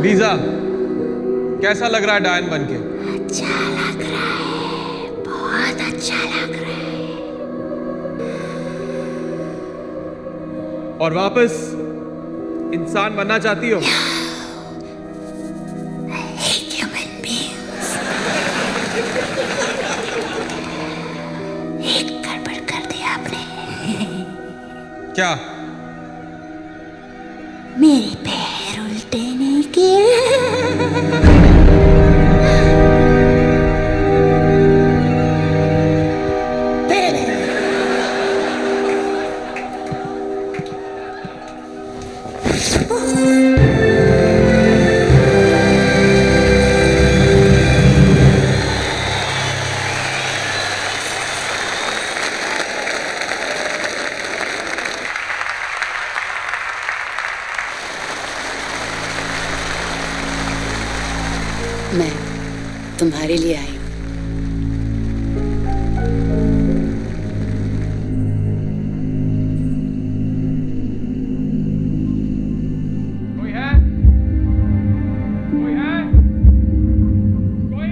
Lisa, कैसा लग रहा है डायन बनके? अच्छा लग रहा है, बहुत अच्छा लग रहा है। और वापस इंसान बनना चाहती हो? Human beings. एक गड़बड़ कर दिया आपने। क्या? मेरे पैर उल्टे नहीं किए। मैं तुम्हारे लिए आई हूँ। कोई है? कोई है? कोई?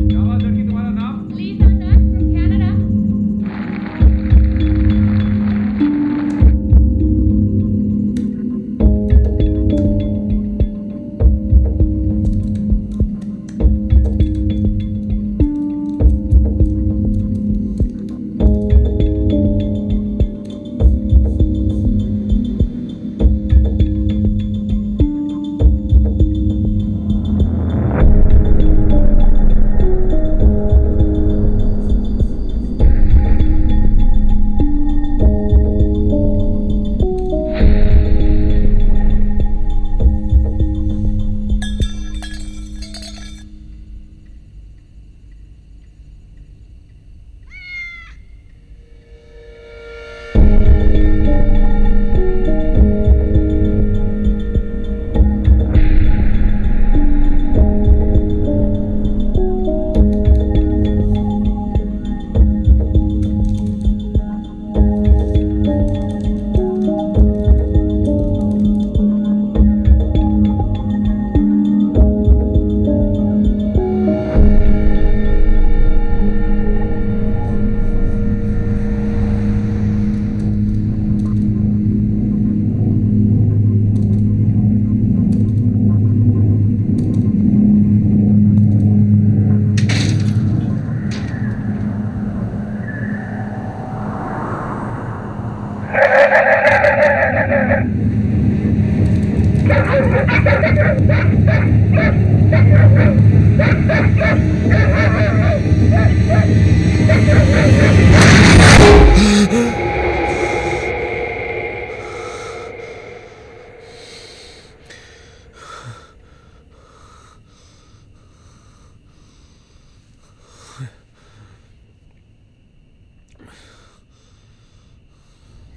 क्या बात लड़की, तुम्हारा नाम? Lisa Duck from Canada.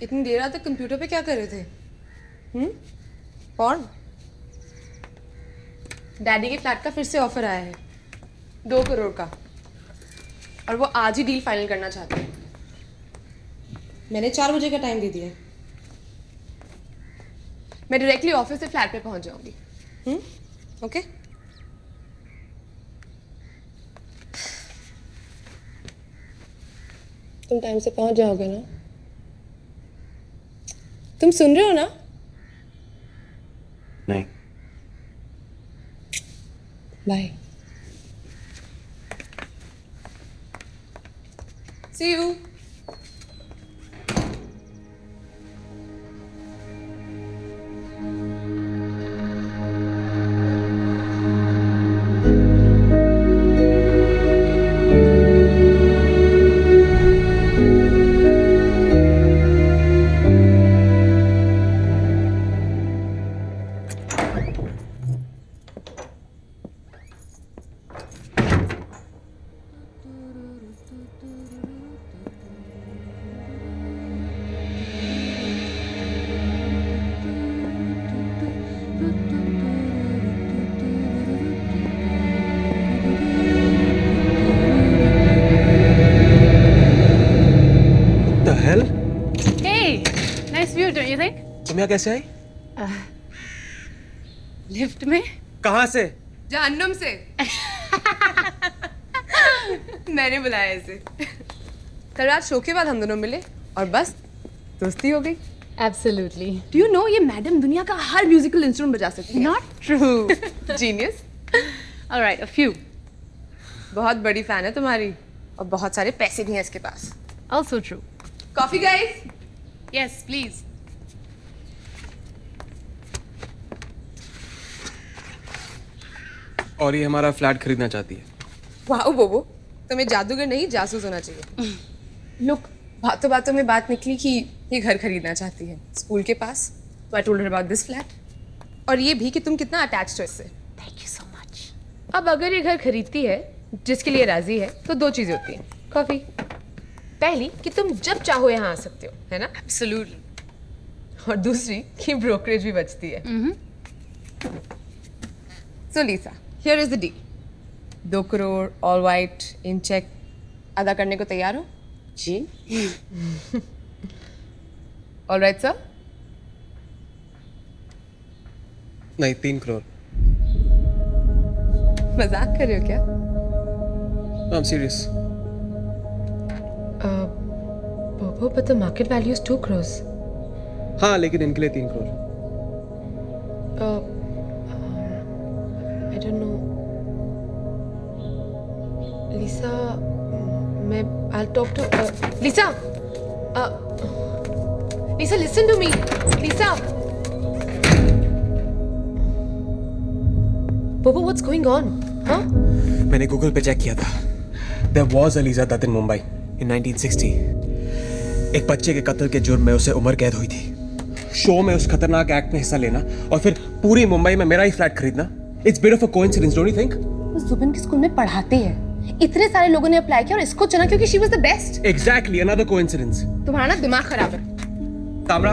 इतनी देर रात तक कंप्यूटर पे क्या कर रहे थे? कौन? डैडी के फ्लैट का फिर से ऑफर आया है 2 करोड़ का, और वो आज ही डील फाइनल करना चाहते हैं। मैंने 4 बजे का टाइम दे दिया है। मैं डायरेक्टली ऑफिस से फ्लैट पे पहुंच जाऊंगी। ओके? तुम टाइम से पहुंच जाओगे ना? तुम सुन रहे हो ना? नहीं। Bye. See you. Hey, nice view, don't you think? तुम यहाँ कैसे आई? लिफ्ट में? कहाँ से? जहन्नुम से। मैंने बुलाया इसे। कल रात शो के बाद हम दोनों मिले और बस दोस्ती हो गई। Absolutely. डू यू नो ये मैडम दुनिया का हर म्यूजिकल इंस्ट्रूमेंट बजा सकती है। Not true. Genius. All right, a few. बहुत बड़ी फैन है तुम्हारी और बहुत सारे पैसे भी हैं इसके पास। Also true. Coffee guys? Yes, please. और ये हमारा फ्लैट खरीदना चाहती है। वाओ बोबो, तुम्हें जादूगर नहीं जासूस होना चाहिए। लुक, बातों बातों में बात निकली कि ये घर खरीदना चाहती है स्कूल के पास। तो I told her about this flat और ये भी कि तुम कितना अटैच्ड हो इससे। Thank you so much. अब अगर ये घर खरीदती है जिसके लिए राजी है तो दो चीजें होती हैं। कॉफी, पहली कि तुम जब चाहो यहाँ आ सकते हो, है ना? Absolutely. और दूसरी कि ब्रोकरेज भी बचती है। So Lisa, here is the deal. 2 crore all white in cheque अदा करने को तैयार हो? जी। All right sir. नहीं, 3 करोड़। मजाक कर रहे हो क्या? I'm serious. Bobo, but the market value is 2 crores. हाँ, लेकिन इनके लिए 3 crore. I don't know. Lisa, I'll talk to Lisa. Lisa, listen to me. Lisa. Bobo, what's going on? Huh? मैंने गूगल पे चेक किया था। There was a Lisa Dutt in Mumbai in 1960. एक बच्चे के कत्ल के जुर्म में उसे उम्र कैद हुई थी। शो में उस खतरनाक एक्ट में हिस्सा लेना और फिर पूरी मुंबई में मेरा ही फ्लैट खरीदना, it's bit of a coincidence, don't you think? वो जुबिन के स्कूल में पढ़ाते हैं। इतने सारे लोगों ने अप्लाई किया और इसको चुना क्योंकि she was the best. Exactly, another coincidence. तुम्हारा ना दिमाग खराब है। तामरा,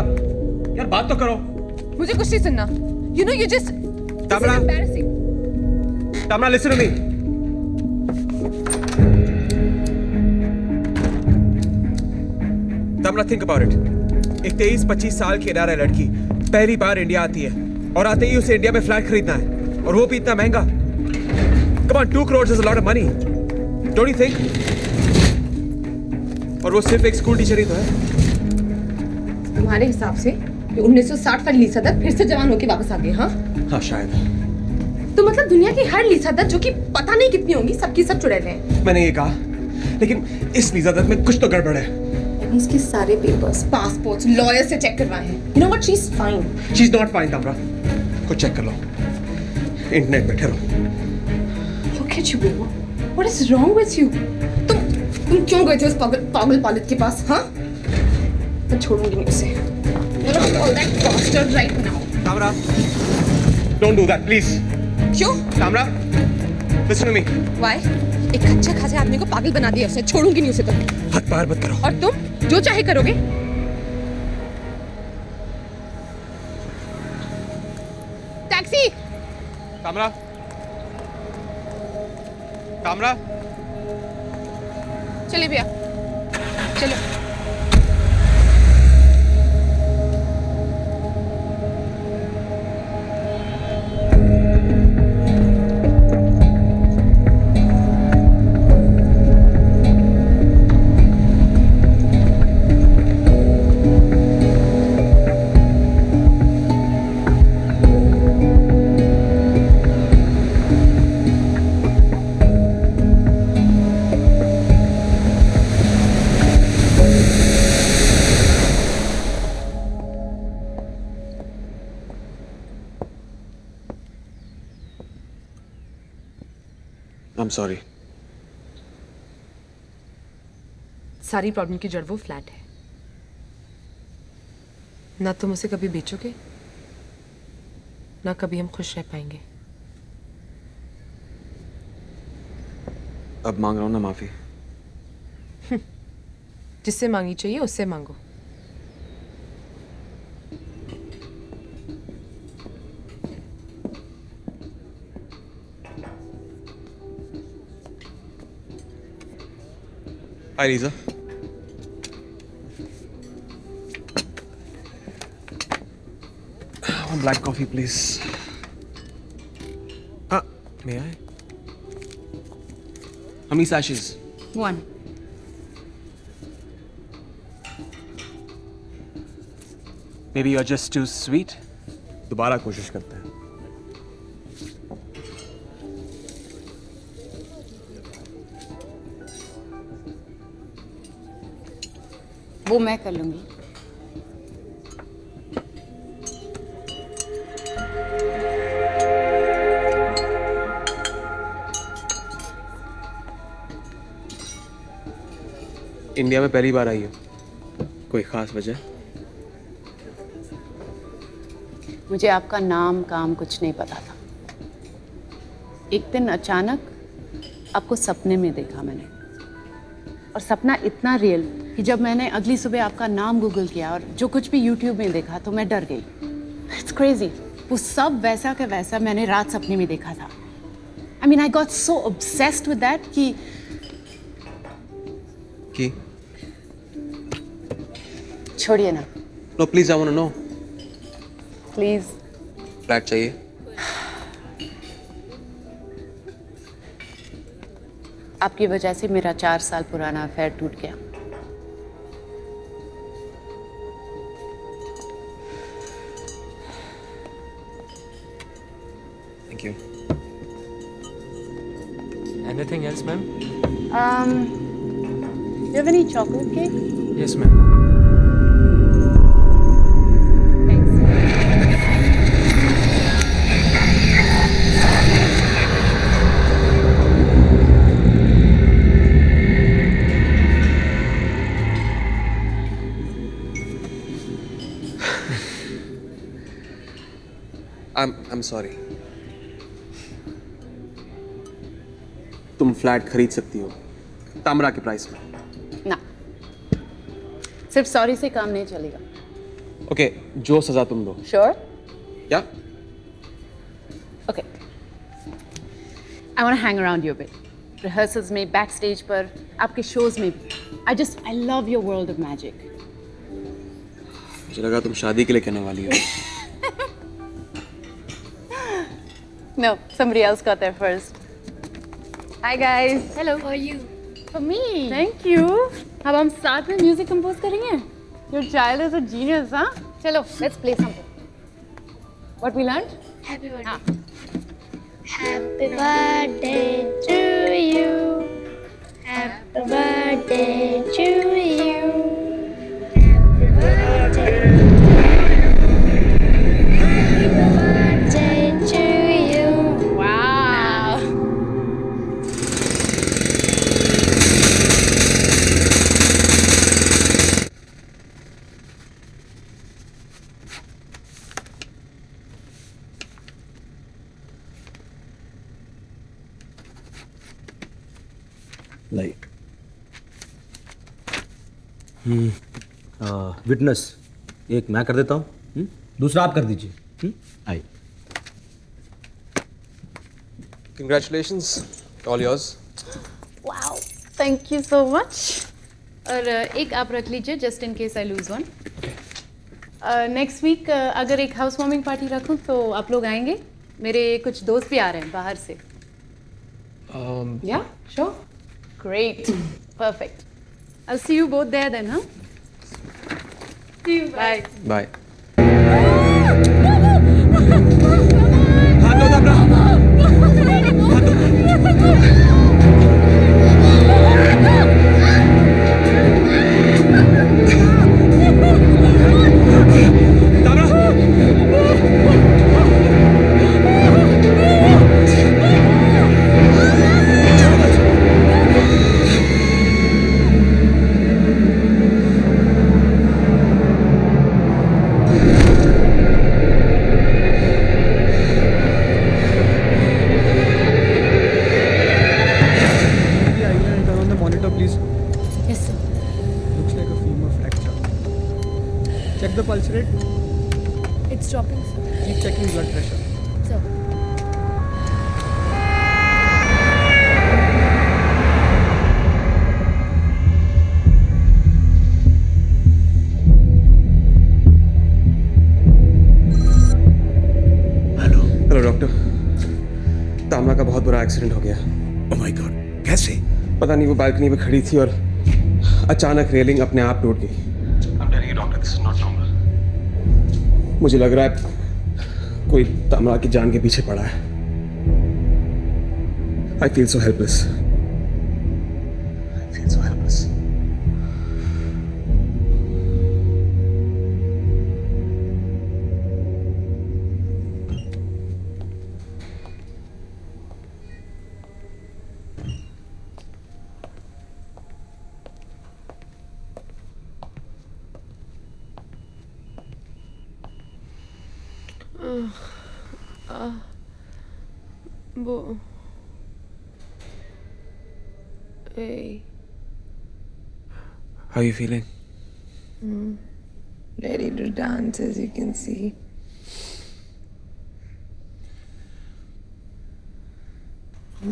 यार बात तो करो। मुझे कुछ नहीं सुनना। You know you just Tamara, embarrassing. Tamara, listen to me. Tamara, think about it. एक 23-25 साल की अडारा लड़की पहली बार इंडिया आती है और आते ही उसे इंडिया में फ्लैट खरीदना है और वो भी इतना महंगा। Come on, 2 crores is a lot of money. Don't you think? और वो सिर्फ एक स्कूल टीचर ही तो है। तुम्हारे हिसाब से ये 1960 वाली लीसा दत्त फिर से जवान होके वापस आ गई, हाँ? हाँ, शायद। तो मतलब दुनिया की हर लीसा दत्त जो कि पता नहीं कितनी होंगी सबकी सब चुड़ैल हैं। मैंने ये कहा, लेकिन इस लीसा दत्त में कुछ तो गड़बड़ है। मैंने इसके सारे पेपर्स, पासपोर्ट्स, लॉयर से चेक करवाए हैं। You know what? She's fine. She's not fine, तामरा। खुद चेक कर लो। इंटरनेट पे ठहरो। Look at you, Bobo. What is wrong with you? तुम क्यों गए थे उस पागल पालित के पास, हाँ? मैं छोड़ूंगी नहीं उसे। You're all that bastard right now. तामरा, don't do that, please. क्यों? तामरा, listen to me. Why? एक अच्छा खासे आदमी को पागल बना दिया उसने। छोड़ूंगी नहीं उसे तो। हाथ पार मत करो। और तुम जो चाहे करोगे। टैक्सी। तामरा, तामरा, चलिए भैया, चलो। I'm sorry. सारी प्रॉब्लम की जड़ वो फ्लैट है। ना तुम उसे कभी बेचोगे, ना कभी हम खुश रह पाएंगे। अब मांग रहा हूं ना माफी। जिससे मांगी चाहिए उससे मांगो। Hi, Lisa. One black coffee, please. May I? How many sachets? 1. Maybe you're just too sweet. दोबारा कोशिश करते हैं. वो मैं कर लूंगी. इंडिया में पहली बार आई हो. कोई खास वजह? मुझे आपका नाम काम कुछ नहीं पता था. एक दिन अचानक आपको सपने में देखा मैंने. और सपना इतना रियल कि जब मैंने अगली सुबह आपका नाम गूगल किया और जो कुछ भी यूट्यूब में देखा तो मैं डर गई. It's crazy. वो सब वैसा का वैसा मैंने रात सपने में देखा था. I mean I got so obsessed with that कि छोड़िए ना. No, please, I want to know. Please. Flat चाहिए. आपकी वजह से मेरा 4 साल पुराना अफेयर टूट गया. Thank you. Anything else, ma'am? Do you have any chocolate cake? Yes, ma'am. I'm sorry. तुम फ्लैट खरीद सकती हो तामरा के प्राइस में. ना, सिर्फ सॉरी से काम नहीं चलेगा. ओके, जो सजा तुम दो. श्योर? क्या? Okay. I want to hang around you a bit. Rehearsals में, बैक स्टेज पर, आपके शोज में भी. I love your world of magic. मुझे लगा तुम शादी के लिए कहने वाली हो. No, somebody else got there first. Hi guys. Hello. For you. For me. Thank you. अब हम साथ में म्यूजिक कंपोज करेंगे. Your child is a genius, huh? चलो, let's play something. What we learned? Happy birthday. हाँ. Happy birthday to you. Happy birthday to you. Happy birthday. Happy birthday to you. Wow. Light. Witness एक मैं कर देता हूँ, दूसरा आप कर दीजिए. आई. Congratulations, all yours. Wow. Thank you so much. और एक आप रख लीजिए just in case I lose one. Next week अगर एक हाउस वार्मिंग पार्टी रखूं तो आप लोग आएंगे. मेरे कुछ दोस्त भी आ रहे हैं बाहर से. Yeah, sure. Great. Perfect. I'll see you both there then, huh? See you. Bye. Bye. हाथ दो तामरा. Check the pulse rate. It's dropping, sir. Keep checking blood pressure. Sir. Hello doctor. Tamara का बहुत बुरा एक्सीडेंट हो गया। Oh my God, कैसे? पता नहीं, वो बालकनी में खड़ी थी और अचानक रेलिंग अपने आप टूट गई। I'm telling you, doctor, this is not normal. मुझे लग रहा है कोई तमला की जान के पीछे पड़ा है। I feel so helpless. I feel so helpless. Bo. Hey. How are you feeling? Ready to dance, as you can see.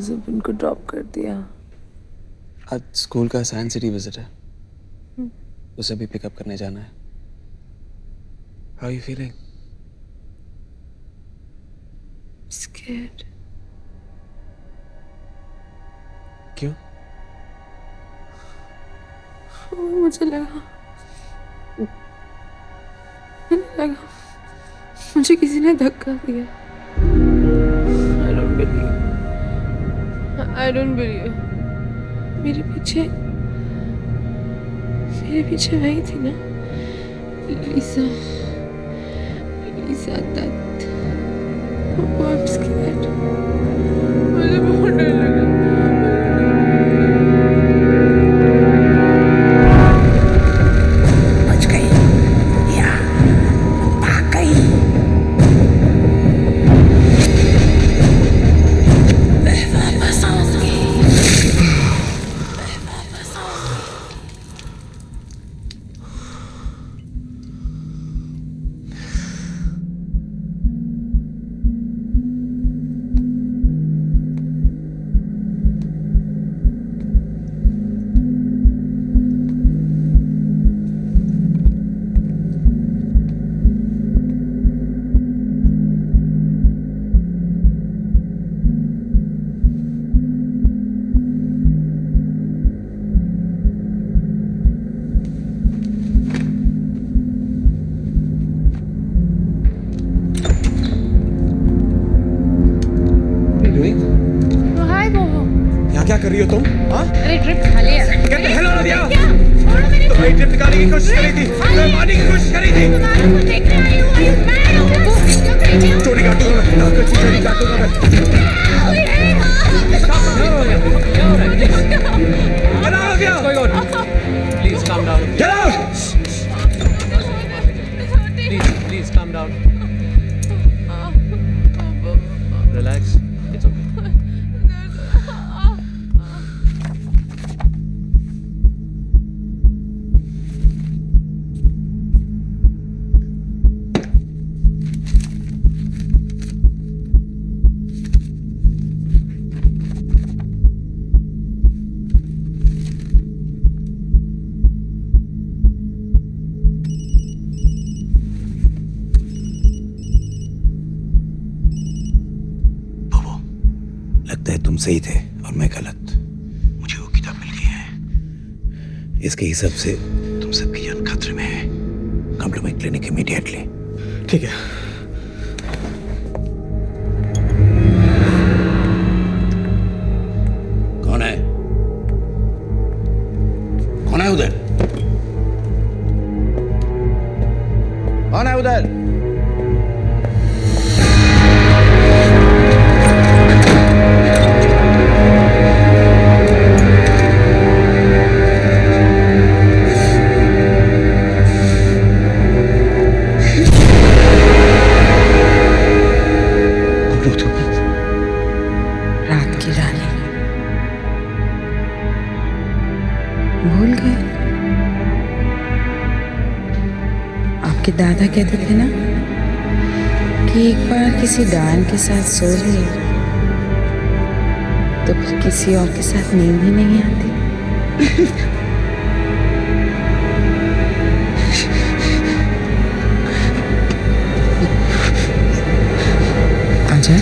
Zubin को ड्रॉप कर दिया। आज स्कूल का साइंस सिटी विजिट है, उसे भी पिकअप करने जाना है। How are you feeling? Scared. क्यों? मुझे लगा मुझे किसी ने धक्का दिया। I don't believe. मेरे पीछे वही थी ना, Lisa Dutt. Oh, I'm scared. मुझे बहुत डर लगा। बच गई या भाग गई? मैं वापस आऊंगी। यहाँ क्या कर रही हो तुम? हाँ? अरे ड्रिप खा ले यार। क्या हल हो दिया? छोड़ो मेरी तुम्हारी ड्रिप निकालने की कोशिश करी थी, मारने की कोशिश करी थी। तुम्हारे को देखने आई हूँ। Are you mad? क्यों crazy हो? चोरी काटूंगा मैं, चोरी काटूंगा मैं। Get out of here! What's going on? Please calm down. Get out! Please calm down. Relax. It's okay. लगता है तुम सही थे और मैं गलत। मुझे वो किताब मिल गई है। इसके हिसाब से तुम सबकी जान खतरे में है। Come to my clinic immediately. ठीक है। कौन है? कौन है उधर? कौन है उधर? रात की रानी भूल गए? आपके दादा कहते थे ना कि एक बार किसी डायन के साथ सो लिए तो फिर किसी और के साथ नींद ही नहीं आती। आजा।